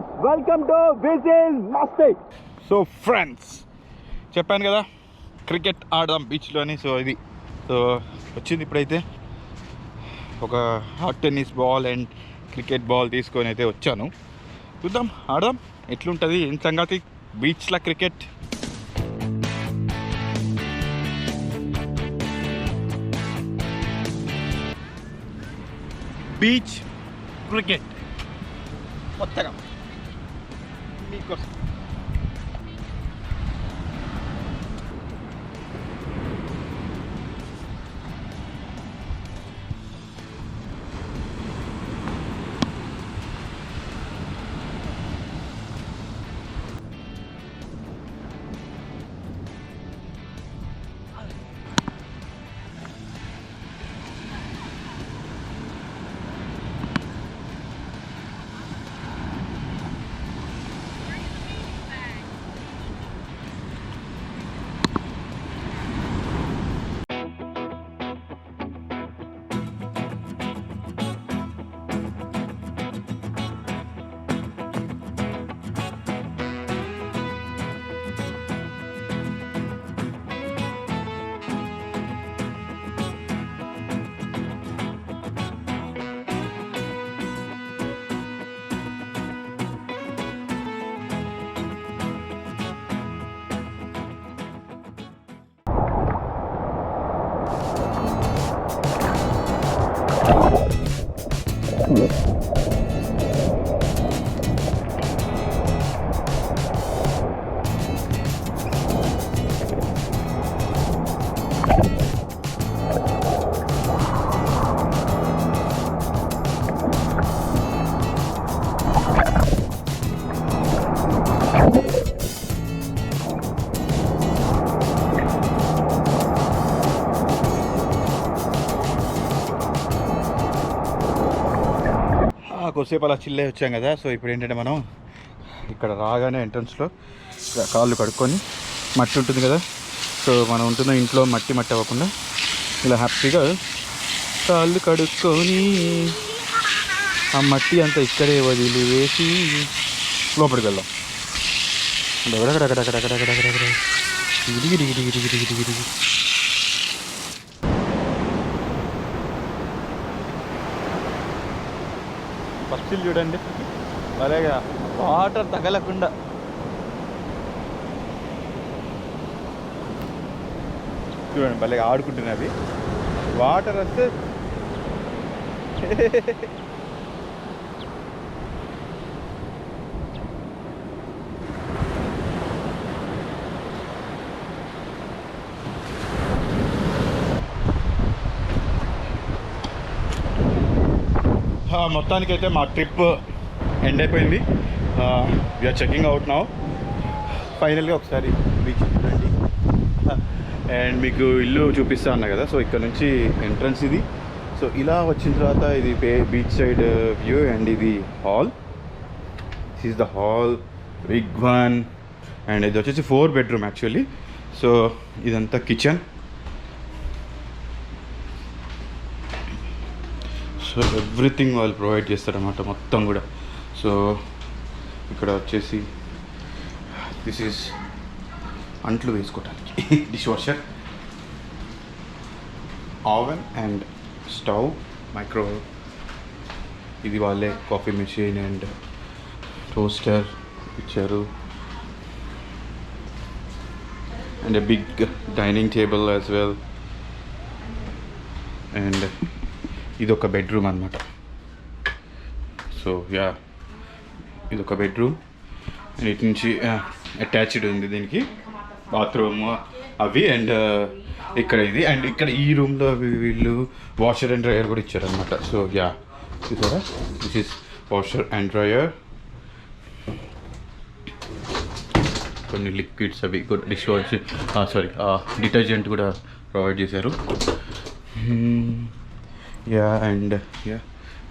friends, welcome to Wholesale Masti. So friends, చెప్పాను కదా cricket ఆడదాం బీచ్లోని. సో ఇది సో వచ్చింది ఇప్పుడైతే ఒక hot tennis ball and cricket ball తీసుకొని అయితే వచ్చాను. చూద్దాం ఆడదాం ఎట్లుంటుంది ఏం సంగతి బీచ్లో క్రికెట్. బీచ్ క్రికెట్ కొత్తగా మీకోసం. కొద్దిసేపు అలా చిల్లే వచ్చాం కదా. సో ఇప్పుడు ఏంటంటే మనం ఇక్కడ రాగానే ఎంట్రన్స్లో కాళ్ళు కడుక్కొని మట్టి ఉంటుంది కదా. సో మనం ఉంటున్న ఇంట్లో మట్టి అవ్వకుండా ఇలా హ్యాపీగా కాళ్ళు కడుక్కొని ఆ మట్టి అంతా ఇక్కడే వదిలి వేసి లోపలికి వెళ్దాం. పక్షులు చూడండి అలాగా వాటర్ తగలకుండా. చూడండి భలే ఆడుకుంటున్నవి వాటర్ వస్తే. మొత్తానికైతే మా ట్రిప్ ఎండ్ అయిపోయింది. We are checking out now. ఫైనల్గా ఒకసారి బీచ్ చూడండి అండ్ మీకు ఇల్లు చూపిస్తా అన్నా కదా. సో ఇక్కడ నుంచి ఎంట్రన్స్ ఇది. సో ఇలా వచ్చిన తర్వాత ఇది బీచ్ సైడ్ వ్యూ అండ్ ఇది hall. This is the hall, big one. And ఇది వచ్చేసి 4 bedroom యాక్చువల్లీ. సో ఇదంతా కిచెన్. సో ఎవ్రీథింగ్ వాళ్ళు ప్రొవైడ్ చేస్తారన్నమాట మొత్తం కూడా. సో ఇక్కడ వచ్చేసి దిస్ ఈజ్ అంట్లు వేసుకోవడానికి dishwasher, oven and stove, microwave. ఇది వాళ్ళే కాఫీ మెషిన్ అండ్ టోస్టర్ ఇచ్చారు. And a big dining table as well. And ఇది ఒక బెడ్రూమ్ అనమాట. సో యా ఇది ఒక బెడ్రూమ్. అండ్ ఇటు నుంచి అటాచ్డ్ ఉంది దీనికి బాత్రూమ్ అవి. అండ్ ఇక్కడ ఇది. అండ్ ఇక్కడ ఈ రూమ్లో వీళ్ళు వాషర్ అండ్ డ్రయర్ కూడా ఇచ్చారనమాట. సో యా చూసారా, this is washer and dryer. కొన్ని లిక్విడ్స్ అవి కూడా డిష్ వాష్ డిటర్జెంట్ కూడా ప్రొవైడ్ చేశారు. యా అండ్ యా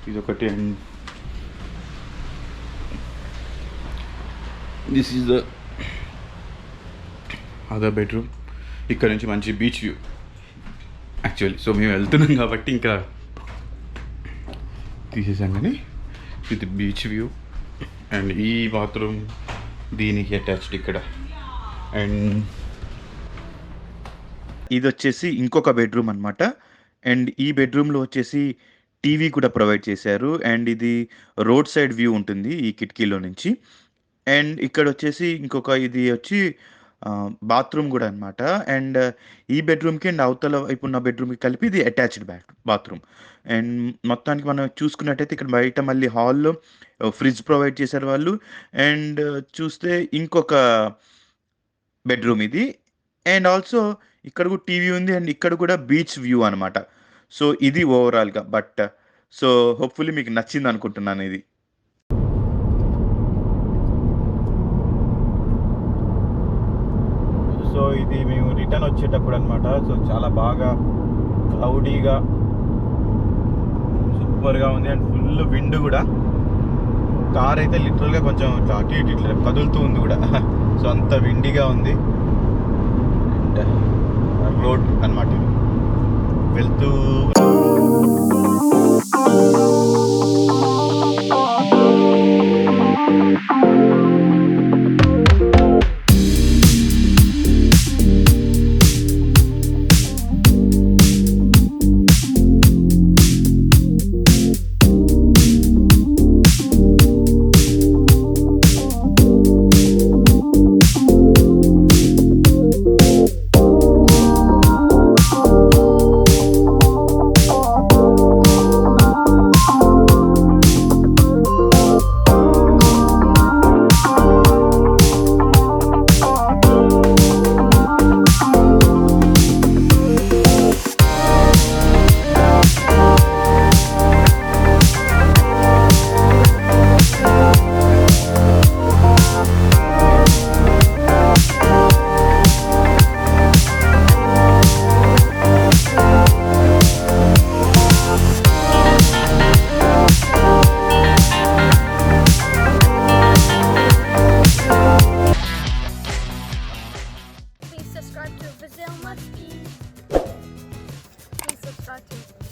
ఇదొకటి. And this is the other bedroom. ఇక్కడ నుంచి మంచి బీచ్ వ్యూ యాక్చువల్లీ. సో మేము వెళ్తున్నాం కాబట్టి ఇంకా తీసేసాం కానీ ఇది బీచ్ వ్యూ. అండ్ ఈ బాత్రూమ్ దీనికి అటాచ్డ్ ఇక్కడ. అండ్ ఇది వచ్చేసి ఇంకొక బెడ్రూమ్ అనమాట. అండ్ ఈ బెడ్రూమ్లో వచ్చేసి టీవీ కూడా ప్రొవైడ్ చేశారు. అండ్ ఇది రోడ్ సైడ్ వ్యూ ఉంటుంది ఈ కిటికీలో నుంచి. అండ్ ఇక్కడ వచ్చేసి ఇంకొక ఇది వచ్చి బాత్రూమ్ కూడా అనమాట. అండ్ ఈ బెడ్రూమ్కి అండ్ అవతల వైపు ఉన్న బెడ్రూమ్కి కలిపి ఇది అటాచ్డ్ బాత్రూమ్. అండ్ మొత్తానికి మనం చూసుకున్నట్టయితే ఇక్కడ బయట మళ్ళీ హాల్లో ఫ్రిడ్జ్ ప్రొవైడ్ చేశారు వాళ్ళు. అండ్ చూస్తే ఇంకొక బెడ్రూమ్ ఇది. అండ్ ఆల్సో ఇక్కడ కూడా టీవీ ఉంది. అండ్ ఇక్కడ కూడా బీచ్ వ్యూ అనమాట. సో ఇది ఓవరాల్గా. బట్ సో హోప్ఫుల్లీ మీకు నచ్చింది అనుకుంటున్నాను ఇది. సో ఇది మేము రిటర్న్ వచ్చేటప్పుడు అనమాట. సో చాలా బాగా క్లౌడీగా సూపర్గా ఉంది. అండ్ ఫుల్ విండ్ కూడా. కార్ అయితే లిటరల్గా కొంచెం అటు ఇటు ఇట్లా కదులుతూ ఉంది కూడా. సో అంత విండిగా ఉంది. అండ్ రోడ్ అనమాట ఇది వెళ్తూ. Subscribe to Wholesale Masti. Please subscribe to